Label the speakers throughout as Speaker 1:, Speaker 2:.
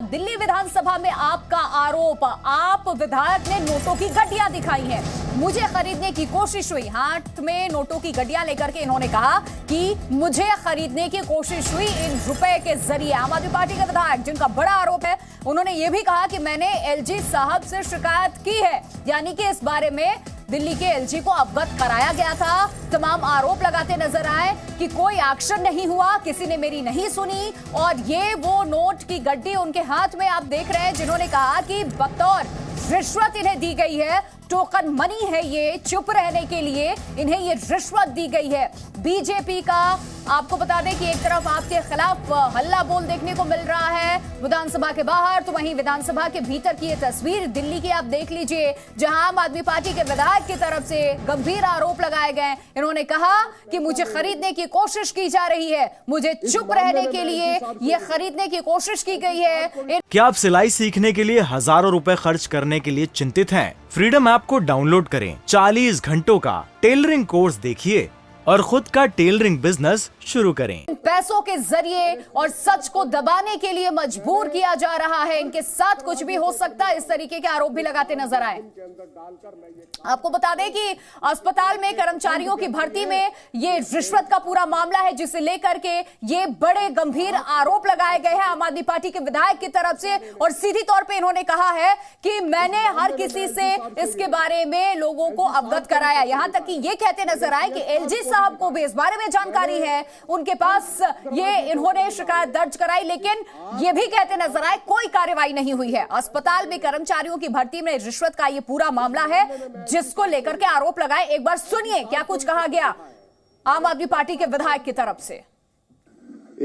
Speaker 1: दिल्ली विधानसभा में आपका आरोप, आप विधायक ने नोटों की गड्डियां दिखाई हैं, मुझे खरीदने की कोशिश हुई। हाथ में नोटों की गड्डियां लेकर के इन्होंने कहा कि मुझे खरीदने की कोशिश हुई इन रुपए के जरिए। आम आदमी पार्टी के विधायक जिनका बड़ा आरोप है, उन्होंने ये भी कहा कि मैंने एलजी साहब से शिकायत की है, यानी कि इस बारे में दिल्ली के एलजी को अवगत कराया गया था। तमाम आरोप लगाते नजर आए कि कोई एक्शन नहीं हुआ, किसी ने मेरी नहीं सुनी। और ये वो नोट की गड्डी उनके हाथ में आप देख रहे हैं, जिन्होंने कहा कि बतौर रिश्वत इन्हें दी गई है, टोकन मनी है ये, चुप रहने के लिए इन्हें ये रिश्वत दी गई है। बीजेपी का आपको बता दें कि एक तरफ आपके खिलाफ हल्ला बोल देखने को मिल रहा है विधानसभा के बाहर, तो वहीं विधानसभा के भीतर की ये तस्वीर दिल्ली की आप देख लीजिए, जहां आम आदमी पार्टी के विधायक की तरफ से गंभीर आरोप लगाए गए। इन्होंने कहा कि मुझे खरीदने की कोशिश की जा रही है, मुझे चुप रहने के लिए ये खरीदने की कोशिश की गई है।
Speaker 2: क्या आप सिलाई सीखने के लिए हजारों रुपए खर्च करने के लिए चिंतित हैं? फ्रीडम ऐप को डाउनलोड करें, 40 घंटों का टेलरिंग कोर्स देखिए और खुद का टेलरिंग बिजनेस शुरू करें।
Speaker 1: पैसों के जरिए और सच को दबाने के लिए मजबूर किया जा रहा है, इनके साथ कुछ भी हो सकता है, इस तरीके के आरोप भी लगाते नजर आए। आपको बता दें कि अस्पताल में कर्मचारियों की भर्ती में ये रिश्वत का पूरा मामला है, जिसे लेकर के ये बड़े गंभीर आरोप लगाए गए हैं आम आदमी पार्टी के विधायक की तरफ से। और सीधी तौर पे इन्होंने कहा है कि मैंने हर किसी से इसके बारे में लोगों को अवगत कराया। यहां तक कि ये कहते नजर आए कि एलजी साहब को भी इस बारे में जानकारी है, उनके पास ये इन्होंने शिकायत दर्ज कराई, लेकिन ये भी कहते नजर आए कोई कार्रवाई नहीं हुई है। अस्पताल में कर्मचारियों की भर्ती में रिश्वत का ये पूरा मामला है, जिसको लेकर के आरोप लगाए। एक बार सुनिए क्या कुछ कहा गया आम आदमी पार्टी के विधायक की तरफ से।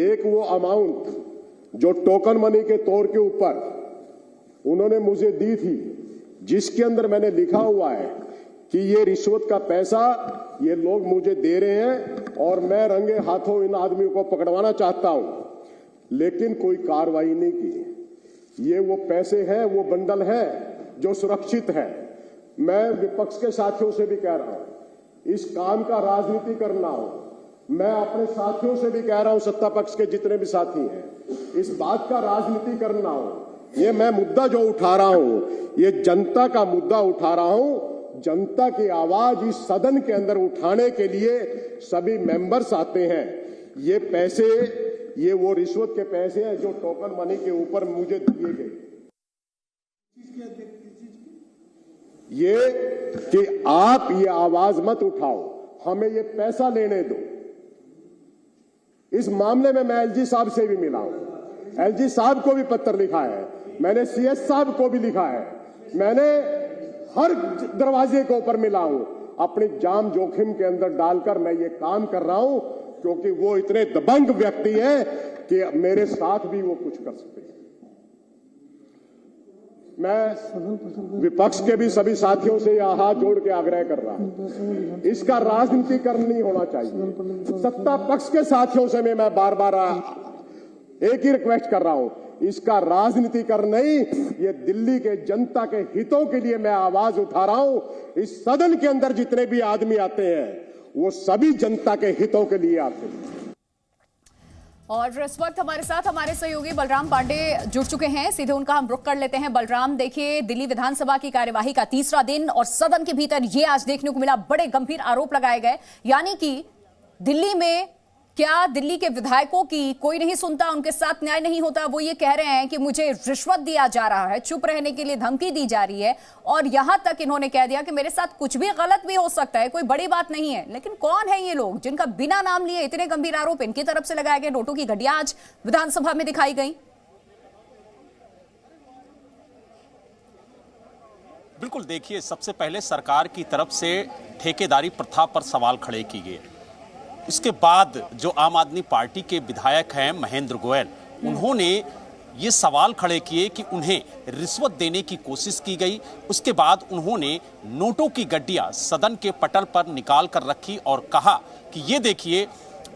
Speaker 3: एक वो अमाउंट जो टोकन मनी के तौर के ऊपर उन्होंने मुझे दी थी, जिसके अंदर मैंने लिखा हुआ है कि ये रिश्वत का पैसा ये लोग मुझे दे रहे हैं और मैं रंगे हाथों इन आदमियों को पकड़वाना चाहता हूं, लेकिन कोई कार्रवाई नहीं की। ये वो पैसे हैं, वो बंडल है जो सुरक्षित है। मैं विपक्ष के साथियों से भी कह रहा हूं, इस काम का राजनीति करना हो, मैं अपने साथियों से भी कह रहा हूं, सत्ता पक्ष के जितने भी साथी हैं, इस बात का राजनीति करना हो। ये मैं मुद्दा जो उठा रहा हूं, ये जनता का मुद्दा उठा रहा हूं। जनता की आवाज इस सदन के अंदर उठाने के लिए सभी मेंबर्स आते हैं। ये पैसे, ये वो रिश्वत के पैसे हैं जो टोकन मनी के ऊपर मुझे दिए गए। ये कि आप ये आवाज मत उठाओ, हमें ये पैसा लेने दो। इस मामले में मैं एलजी साहब से भी मिला हूं, एलजी साहब को भी पत्र लिखा है, मैंने सीएस साहब को भी लिखा है, मैंने हर दरवाजे के ऊपर मिला हूं। अपनी जान जोखिम के अंदर डालकर मैं ये काम कर रहा हूं, क्योंकि वो इतने दबंग व्यक्ति हैं कि मेरे साथ भी वो कुछ कर सकते हैं। मैं विपक्ष के भी सभी साथियों से यह हाथ जोड़ के आग्रह कर रहा हूं, इसका राजनीतिकरण नहीं होना चाहिए। सत्ता पक्ष के साथियों से मैं बार बार एक ही रिक्वेस्ट कर रहा हूं, इसका राजनीतिकरण नहीं, ये दिल्ली के जनता के हितों के लिए मैं आवाज उठा रहा हूं। इस सदन के अंदर जितने भी आदमी आते हैं, वो सभी जनता के हितों के लिए आते हैं।
Speaker 1: और इस वक्त हमारे साथ हमारे सहयोगी बलराम पांडे जुड़ चुके हैं, सीधे उनका हम रुख कर लेते हैं। बलराम, देखिए दिल्ली विधानसभा की कार्यवाही का तीसरा दिन और सदन के भीतर ये आज देखने को मिला, बड़े गंभीर आरोप लगाए गए। यानी कि दिल्ली में क्या दिल्ली के विधायकों की कोई नहीं सुनता, उनके साथ न्याय नहीं होता। वो ये कह रहे हैं कि मुझे रिश्वत दिया जा रहा है, चुप रहने के लिए धमकी दी जा रही है, और यहां तक इन्होंने कह दिया कि मेरे साथ कुछ भी गलत भी हो सकता है, कोई बड़ी बात नहीं है। लेकिन कौन है ये लोग जिनका बिना नाम लिए इतने गंभीर आरोप इनकी तरफ से लगाए गए? नोटों की गड्डियां आज विधानसभा में दिखाई गई।
Speaker 4: बिल्कुल, देखिए सबसे पहले सरकार की तरफ से ठेकेदारी प्रथा पर सवाल खड़े किए गए। उसके बाद जो आम आदमी पार्टी के विधायक हैं महेंद्र गोयल, उन्होंने ये सवाल खड़े किए कि उन्हें रिश्वत देने की कोशिश की गई। उसके बाद उन्होंने नोटों की गड्डियां सदन के पटल पर निकाल कर रखी और कहा कि ये देखिए,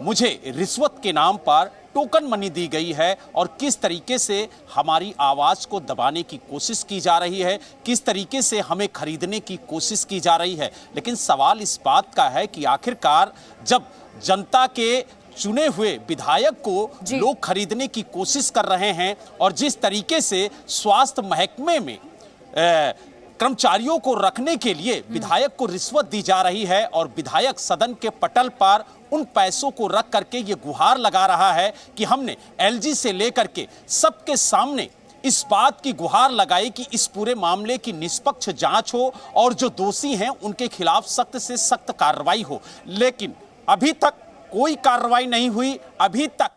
Speaker 4: मुझे रिश्वत के नाम पर टोकन मनी दी गई है और किस तरीके से हमारी आवाज को दबाने की कोशिश की जा रही है, किस तरीके से हमें खरीदने की कोशिश की जा रही है। लेकिन सवाल इस बात का है कि आखिरकार जब जनता के चुने हुए विधायक को लोग खरीदने की कोशिश कर रहे हैं और जिस तरीके से स्वास्थ्य महकमे में कर्मचारियों को रखने के लिए विधायक को रिश्वत दी जा रही है और विधायक सदन के पटल पर उन पैसों को रख करके ये गुहार लगा रहा है कि हमने एलजी से लेकर के सबके सामने इस बात की गुहार लगाई कि इस पूरे मामले की निष्पक्ष जांच हो और जो दोषी हैं उनके खिलाफ सख्त से सख्त कार्रवाई हो। लेकिन अभी तक कोई कार्रवाई नहीं हुई। अभी तक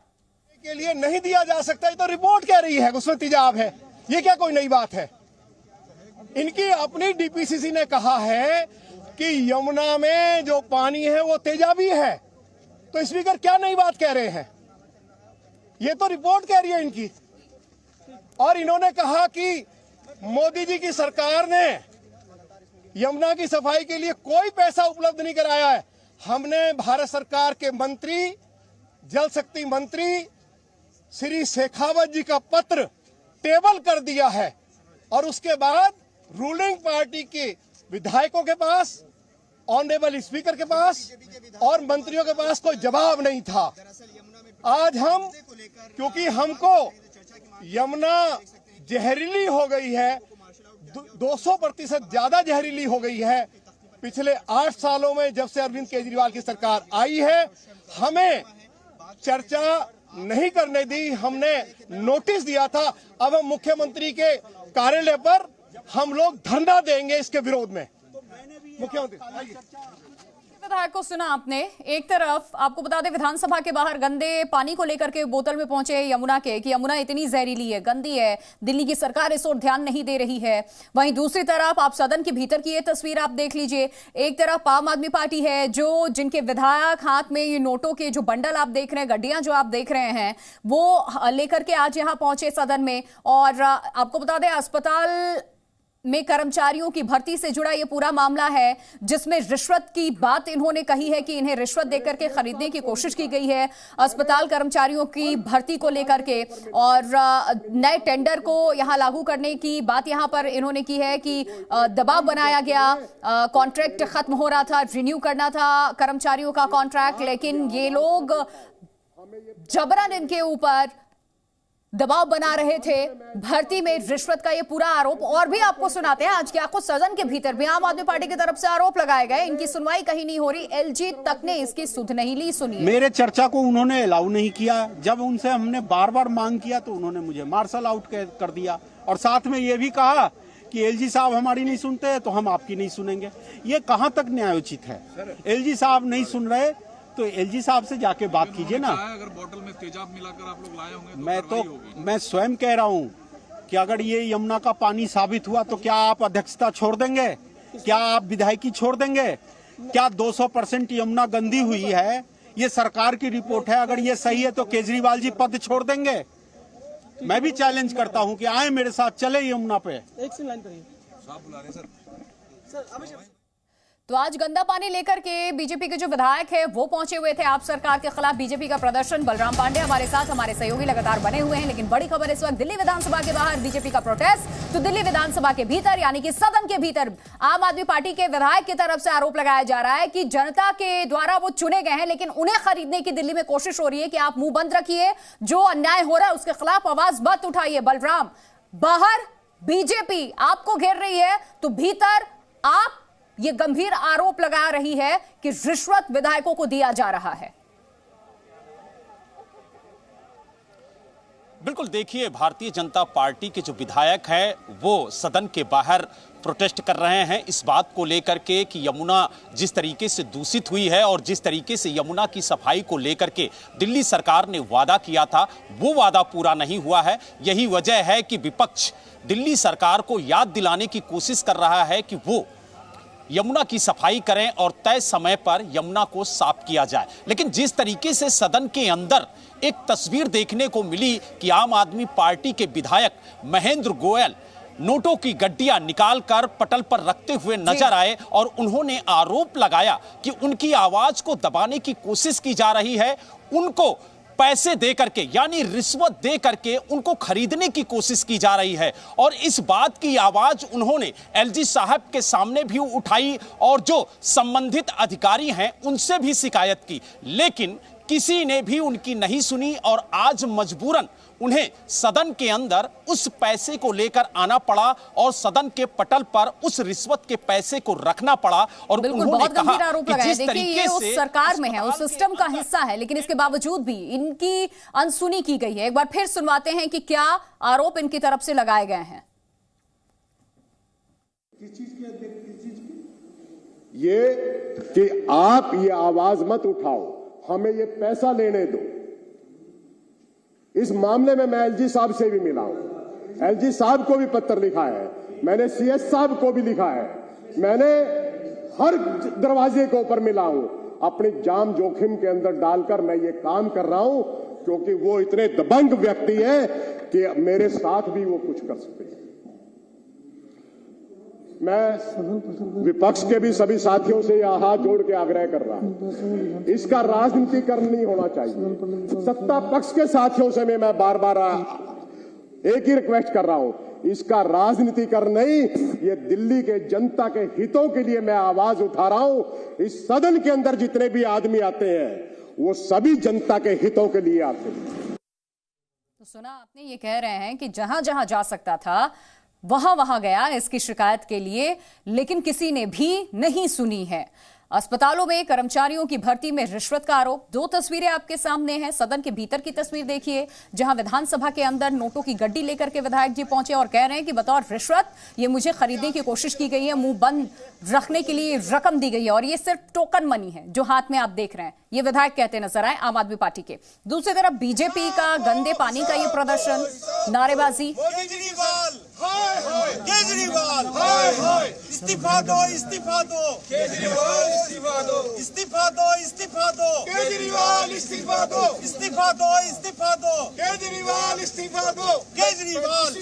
Speaker 5: के लिए नहीं दिया जा सकता। ये तो रिपोर्ट कह रही है, उसमें तेजाब है। ये क्या कोई नई बात है? इनकी अपनी डीपीसीसी ने कहा है कि यमुना में जो पानी है वो तेजाबी है। तो स्पीकर क्या नई बात कह रहे हैं? ये तो रिपोर्ट कह रही है इनकी। और इन्होंने कहा कि मोदी जी की सरकार ने यमुना की सफाई के लिए कोई पैसा उपलब्ध नहीं कराया है। हमने भारत सरकार के मंत्री, जल शक्ति मंत्री श्री शेखावत जी का पत्र टेबल कर दिया है और उसके बाद रूलिंग पार्टी के विधायकों के पास, ऑनरेबल स्पीकर के पास और मंत्रियों के पास कोई जवाब नहीं था। आज हम, क्योंकि हमको यमुना जहरीली हो गई है, 200% ज्यादा जहरीली हो गई है पिछले 8 सालों में जब से अरविंद केजरीवाल की सरकार आई है। हमें चर्चा नहीं करने दी, हमने नोटिस दिया था। अब हम मुख्यमंत्री के कार्यालय पर हम लोग धरना देंगे इसके विरोध में। मुख्यमंत्री
Speaker 1: विधायक को सुना आपने। एक तरफ आपको बता दें विधानसभा के बाहर गंदे पानी को लेकर के बोतल में पहुंचे यमुना के कि यमुना इतनी जहरीली है, गंदी है, दिल्ली की सरकार इस ओर ध्यान नहीं दे रही है। वहीं दूसरी तरफ आप सदन के भीतर की ये तस्वीर आप देख लीजिए। एक तरफ आम आदमी पार्टी है जो जिनके विधायक हाथ में ये नोटों के जो बंडल आप देख रहे हैं, गड्डियां जो आप देख रहे हैं, वो लेकर के आज यहाँ पहुंचे सदन में। और आपको बता दें अस्पताल में कर्मचारियों की भर्ती से जुड़ा ये पूरा मामला है जिसमें रिश्वत की बात इन्होंने कही है कि इन्हें रिश्वत देकर के खरीदने की कोशिश की गई है अस्पताल कर्मचारियों की भर्ती को लेकर के। और नए टेंडर को यहां लागू करने की बात यहां पर इन्होंने की है कि दबाव बनाया गया। कॉन्ट्रैक्ट खत्म हो रहा था, रिन्यू करना था कर्मचारियों का कॉन्ट्रैक्ट, लेकिन ये लोग जबरन इनके ऊपर दबाव बना रहे थे। भर्ती में रिश्वत का ये पूरा आरोप। और भी आपको सुनाते हैं आज क्या कुछ सदन के भीतर भी आम आदमी पार्टी की तरफ से आरोप लगाए गए। इनकी सुनवाई कहीं नहीं हो रही, एलजी तक ने इसकी सुध नहीं ली। सुनिए।
Speaker 6: मेरे चर्चा को उन्होंने अलाउ नहीं किया। जब उनसे हमने बार बार मांग किया तो उन्होंने मुझे मार्शल आउट कर दिया और साथ में ये भी कहा कि एलजी साहब हमारी नहीं सुनते तो हम आपकी नहीं सुनेंगे। ये कहां तक न्यायोचित है? एलजी साहब नहीं सुन रहे तो एलजी साहब से जाके बात कीजिए ना।
Speaker 7: अगर बोतल में तेजाब मिलाकर आप लोग लाए होंगे
Speaker 6: मैं स्वयं कह रहा हूं कि अगर ये यमुना का पानी साबित हुआ तो क्या आप अध्यक्षता छोड़ देंगे? क्या आप विधायकी छोड़ देंगे? क्या 200% यमुना गंदी हुई है? ये सरकार की रिपोर्ट है। अगर ये सही है तो केजरीवाल जी पद छोड़ देंगे? मैं भी चैलेंज करता हूं कि आए मेरे साथ, चले यमुना पे।
Speaker 7: एक सिंह लाइन करिए। साहब बुला रहे सर।
Speaker 1: तो आज गंदा पानी लेकर के बीजेपी के जो विधायक है वो पहुंचे हुए थे। आप सरकार के खिलाफ बीजेपी का प्रदर्शन। बलराम पांडे हमारे साथ, हमारे सहयोगी लगातार बने हुए हैं। लेकिन बड़ी खबर इस वक्त दिल्ली विधानसभा के बाहर बीजेपी का प्रोटेस्ट। तो दिल्ली विधानसभा के भीतर यानी कि सदन के भीतर आम आदमी पार्टी के विधायक की तरफ से आरोप लगाया जा रहा है कि जनता के द्वारा वो चुने गए हैं लेकिन उन्हें खरीदने की दिल्ली में कोशिश हो रही है कि आप मुंह बंद रखिए, जो अन्याय हो रहा है उसके खिलाफ आवाज मत उठाइए। बलराम, बाहर बीजेपी आपको घेर रही है तो भीतर आप ये गंभीर आरोप लगा रही है कि रिश्वत विधायकों को दिया जा रहा है।
Speaker 4: बिल्कुल, देखिए भारतीय जनता पार्टी के जो विधायक हैं वो सदन के बाहर प्रोटेस्ट कर रहे हैं इस बात को लेकर के कि यमुना जिस तरीके से दूषित हुई है और जिस तरीके से यमुना की सफाई को लेकर के दिल्ली सरकार ने वादा किया था वो वादा पूरा नहीं हुआ है। यही वजह है कि विपक्ष दिल्ली सरकार को याद दिलाने की कोशिश कर रहा है कि वो यमुना की सफाई करें और तय समय पर यमुना को साफ किया जाए। लेकिन जिस तरीके से सदन के अंदर एक तस्वीर देखने को मिली कि आम आदमी पार्टी के विधायक महेंद्र गोयल नोटों की गड्डियां निकालकर पटल पर रखते हुए नजर आए और उन्होंने आरोप लगाया कि उनकी आवाज को दबाने की कोशिश की जा रही है, उनको पैसे दे करके यानी रिश्वत दे करके उनको खरीदने की कोशिश की जा रही है। और इस बात की आवाज उन्होंने एलजी साहब के सामने भी उठाई और जो संबंधित अधिकारी हैं उनसे भी शिकायत की। लेकिन किसी ने भी उनकी नहीं सुनी और आज मजबूरन उन्हें सदन के अंदर उस पैसे को लेकर आना पड़ा और सदन के पटल पर उस रिश्वत के पैसे को रखना पड़ा। और
Speaker 1: बिल्कुल,
Speaker 4: उन्होंने
Speaker 1: बहुत गंभीर
Speaker 4: कहा
Speaker 1: आरोप
Speaker 4: कि
Speaker 1: लगाया।
Speaker 4: जिस
Speaker 1: देखिए,
Speaker 4: तरीके
Speaker 1: ये उस
Speaker 4: से
Speaker 1: सरकार में है, उस सिस्टम का हिस्सा है, लेकिन इसके बावजूद भी इनकी अनसुनी की गई है। एक बार फिर सुनवाते हैं कि क्या आरोप इनकी तरफ से लगाए गए हैं।
Speaker 3: ये कि आप ये आवाज मत उठाओ, हमें ये पैसा लेने दो। इस मामले में मैं एलजी साहब से भी मिला हूं, एलजी साहब को भी पत्र लिखा है, मैंने सीएस साहब को भी लिखा है, मैंने हर दरवाजे के ऊपर मिला हूं। अपनी जान जोखिम के अंदर डालकर मैं ये काम कर रहा हूं, क्योंकि वो इतने दबंग व्यक्ति हैं कि मेरे साथ भी वो कुछ कर सकते हैं। मैं विपक्ष के भी सभी साथियों से यह हाथ जोड़ के आग्रह कर रहा हूं, इसका राजनीतिकरण नहीं होना चाहिए। सत्ता पक्ष के साथियों से मैं बार बार एक ही रिक्वेस्ट कर रहा हूं, इसका राजनीतिकरण नहीं, ये दिल्ली के जनता के हितों के लिए मैं आवाज उठा रहा हूं। इस सदन के अंदर जितने भी आदमी आते हैं वो सभी जनता के हितों के लिए आते हैं।
Speaker 1: तो सुना आपने, ये कह रहे हैं कि जहां जहां जा सकता था वहां वहां गया इसकी शिकायत के लिए, लेकिन किसी ने भी नहीं सुनी है। अस्पतालों में कर्मचारियों की भर्ती में रिश्वत का आरोप। दो तस्वीरें आपके सामने हैं, सदन के भीतर की तस्वीर देखिए जहां विधानसभा के अंदर नोटों की गड्डी लेकर के विधायक जी पहुंचे और कह रहे हैं कि बतौर रिश्वत ये मुझे खरीदने की कोशिश की गई है, मुंह बंद रखने के लिए रकम दी गई है और ये सिर्फ टोकन मनी है जो हाथ में आप देख रहे हैं। ये विधायक कहते नजर आए आम आदमी पार्टी के। दूसरी तरफ बीजेपी का गंदे पानी का ये प्रदर्शन, नारेबाजी।
Speaker 8: केजरीवाल इस्तीफा दो, इस्तीफा दो, केजरीवाल इस्तीफा दो, इस्तीफा दो, इस्तीफा दो, केजरीवाल इस्तीफा दो, इस्तीफा दो, इस्तीफा दो, केजरीवाल इस्तीफा दो, केजरीवाल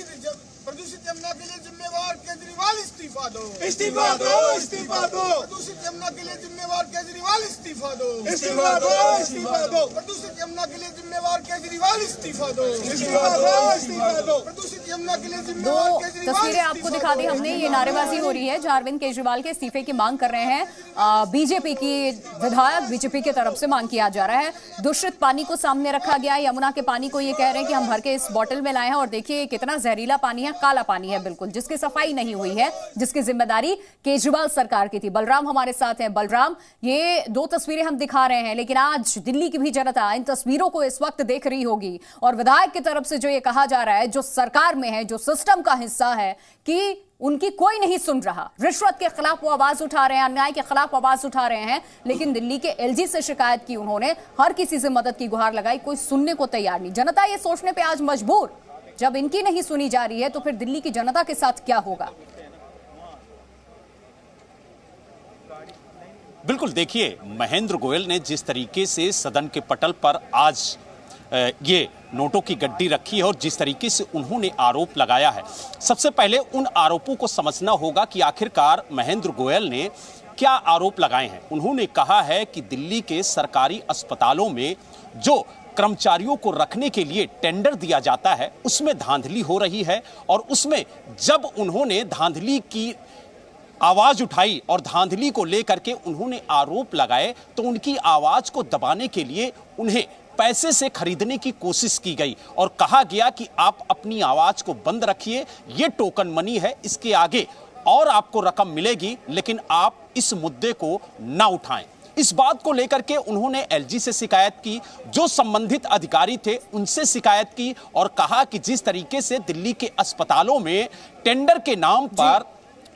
Speaker 8: प्रदूषित यमुना के लिए जिम्मेवार केजरीवाल इस्तीफा दो, इस्तीफा दो, इस्तीफा दो, प्रदूषित यमुना के लिए जिम्मेवार केजरीवाल इस्तीफा दो, इस्तीफा दो, इस्तीफा दो, प्रदूषित यमुना के लिए जिम्मेवार केजरीवाल इस्तीफा दो, इस्तीफा दो, इस्तीफा दो, प्रदूषित यमुना के लिए जिम्मेवार केजरीवाल।
Speaker 1: तस्वीरें आपको दिखा दी हमने, ये नारेबाजी हो रही है जहां अरविंद केजरीवाल के इस्तीफे की मांग कर रहे हैं। बीजेपी की विधायक, बीजेपी की तरफ से मांग किया जा रहा है। दूषित पानी को सामने रखा गया है, यमुना के पानी को ये कह रहे हैं कि हम भर के इस बोतल में लाए हैं और देखिए कितना जहरीला पानी है, काला पानी है बिल्कुल, जिसकी सफाई नहीं हुई है, जिसकी जिम्मेदारी केजरीवाल सरकार की थी। बलराम हमारे साथ हैं। बलराम, ये दो तस्वीरें हम दिखा रहे हैं, लेकिन आज दिल्ली की भी जनता इन तस्वीरों को इस वक्त देख रही होगी और विधायक की तरफ से जो ये कहा जा रहा है, जो सरकार में है, जो सिस्टम का हिस्सा है, कि उनकी कोई नहीं सुन रहा। रिश्वत के खिलाफ वो आवाज उठा रहे हैं, अन्याय के खिलाफ आवाज उठा रहे हैं, लेकिन दिल्ली के एलजी से शिकायत की उन्होंने, हर किसी से मदद की गुहार लगाई, कोई सुनने को तैयार नहीं। जनता ये सोचने पे आज मजबूर, जब इनकी नहीं सुनी जा रही है तो फिर दिल्ली की जनता के साथ क्या होगा?
Speaker 4: बिल्कुल, देखिए महेंद्र गोयल ने जिस तरीके से सदन के पटल पर आज ये नोटों की गड्डी रखी है और जिस तरीके से उन्होंने आरोप लगाया है, सबसे पहले उन आरोपों को समझना होगा कि आखिरकार महेंद्र गोयल ने क्या आरोप लगाए हैं। उन्होंने कहा है कि दिल्ली के सरकारी अस्पतालों में जो कर्मचारियों को रखने के लिए टेंडर दिया जाता है उसमें धांधली हो रही है और उसमें जब उन्होंने धांधली की आवाज उठाई और धांधली को लेकर के उन्होंने आरोप लगाए तो उनकी आवाज को दबाने के लिए उन्हें पैसे से खरीदने की कोशिश की गई और कहा गया कि आप अपनी आवाज को बंद रखिए, ये टोकन मनी है, इसके आगे और आपको रकम मिलेगी, लेकिन आप इस मुद्दे को ना उठाएं। इस बात को लेकर के उन्होंने एलजी से शिकायत की, जो संबंधित अधिकारी थे उनसे शिकायत की और कहा कि जिस तरीके से दिल्ली के अस्पतालों में टेंडर के नाम पर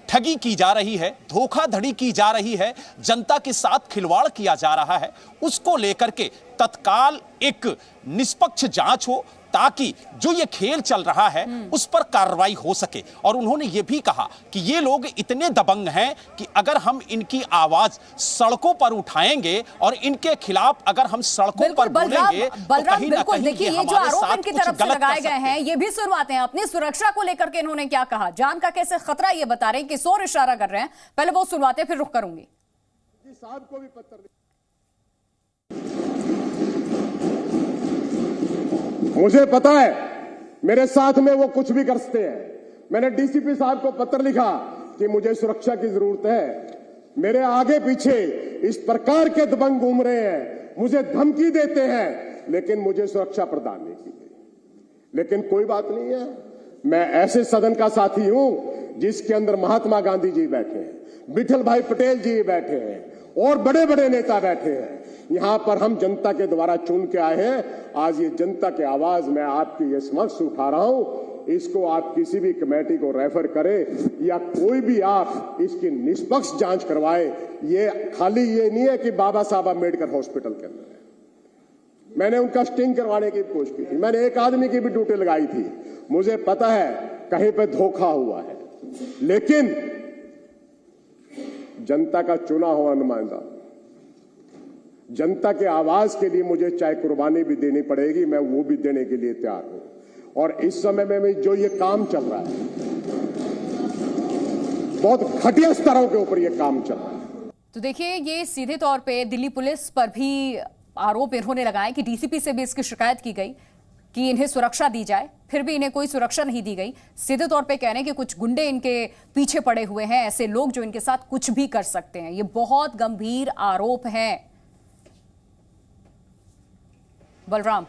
Speaker 4: ठगी की जा रही है, धोखाधड़ी की जा रही है, जनता के साथ खिलवाड़ किया जा रहा है, उसको लेकर के तत्काल एक निष्पक्ष जांच हो ताकि जो ये खेल चल रहा है उस पर कार्रवाई हो सके। और उन्होंने ये भी कहा कि ये लोग इतने दबंग हैं कि अगर हम इनकी आवाज सड़कों पर उठाएंगे और इनके खिलाफ अगर हम सड़कों पर बोलेंगे तो कहीं ना कहीं
Speaker 1: देखिए ये जो आरोप इनकी तरफ से लगाए गए हैं, ये भी सुनवाते हैं। अपनी सुरक्षा को लेकर के इन्होंने क्या कहा, जान का कैसे खतरा ये बता रहे हैं, किस ओर इशारा कर रहे हैं, पहले वो सुनवाते फिर रुख करूंगी।
Speaker 3: साहब को भी पत्र मुझे पता है मेरे साथ में वो कुछ भी कर सकते हैं। मैंने डीसीपी साहब को पत्र लिखा कि मुझे सुरक्षा की जरूरत है, मेरे आगे पीछे इस प्रकार के दबंग घूम रहे हैं, मुझे धमकी देते हैं, लेकिन मुझे सुरक्षा प्रदान नहीं की गई। लेकिन कोई बात नहीं है, मैं ऐसे सदन का साथी हूं जिसके अंदर महात्मा गांधी जी बैठे हैं, विठल भाई पटेल जी बैठे हैं और बड़े बड़े नेता बैठे हैं। यहां पर हम जनता के द्वारा चुन के आए हैं। आज ये जनता की आवाज मैं आपकी ये समक्ष उठा रहा हूं। इसको आप किसी भी कमेटी को रेफर करें या कोई भी आप इसकी निष्पक्ष जांच करवाए। ये खाली ये नहीं है कि बाबा साहब अम्बेडकर हॉस्पिटल के अंदर है। मैंने उनका स्टिंग करवाने की कोशिश की थी, मैंने एक आदमी की भी ड्यूटी लगाई थी। मुझे पता है कहीं पे धोखा हुआ है, लेकिन जनता का चुना हुआ नुमाइंदा, जनता के आवाज के लिए मुझे चाहे कुर्बानी भी देनी पड़ेगी, मैं वो भी देने के लिए तैयार हूं। और इस समय में जो ये काम चल रहा है, बहुत घटिया स्तरों के ऊपर ये काम चल रहा है।
Speaker 1: तो देखिए, ये सीधे तौर पे दिल्ली पुलिस पर भी आरोप इन्होंने लगाए कि डीसीपी से भी इसकी शिकायत की गई कि इन्हें सुरक्षा दी जाए, फिर भी इन्हें कोई सुरक्षा नहीं दी गई। सीधे तौर पे कह रहे हैं कि कुछ गुंडे इनके पीछे पड़े हुए हैं, ऐसे लोग जो इनके साथ कुछ भी कर सकते हैं। ये बहुत गंभीर आरोप हैं। बलराम,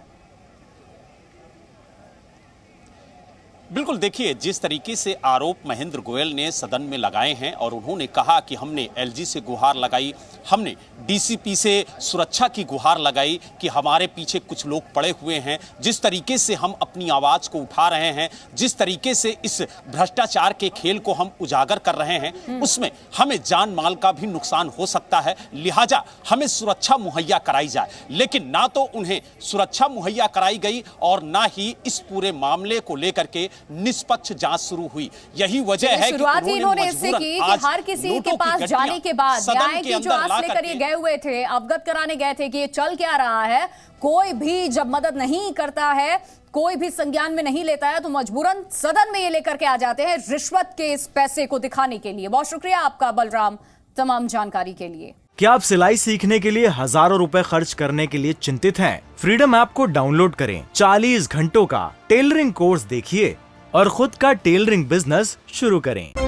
Speaker 4: बिल्कुल, देखिए जिस तरीके से आरोप महेंद्र गोयल ने सदन में लगाए हैं और उन्होंने कहा कि हमने एलजी से गुहार लगाई, हमने डीसीपी से सुरक्षा की गुहार लगाई कि हमारे पीछे कुछ लोग पड़े हुए हैं, जिस तरीके से हम अपनी आवाज को उठा रहे हैं, जिस तरीके से इस भ्रष्टाचार के खेल को हम उजागर कर रहे हैं, उसमें हमें जान माल का भी नुकसान हो सकता है, लिहाजा हमें सुरक्षा मुहैया कराई जाए। लेकिन ना तो उन्हें सुरक्षा मुहैया कराई गई और ना ही इस पूरे मामले को लेकर के निष्पक्ष जांच शुरू हुई। यही वजह है कि
Speaker 1: शुरुआत ही इन्होंने इससे की कि हर किसी के पास जाने के बाद न्याय की जो आस लेकर ये गए हुए थे, अवगत कराने गए थे कि ये चल क्या रहा है, कोई भी जब मदद नहीं करता है, कोई भी संज्ञान में नहीं लेता है, तो मजबूरन सदन में ये लेकर के आ जाते हैं रिश्वत के इस पैसे को दिखाने के लिए। बहुत शुक्रिया आपका बलराम, तमाम जानकारी के लिए।
Speaker 2: क्या आप सिलाई सीखने के लिए हजारों रुपए खर्च करने के लिए चिंतित हैं? फ्रीडम ऐप को डाउनलोड करें, 40 घंटों का टेलरिंग कोर्स देखिए और खुद का टेलरिंग बिजनेस शुरू करें।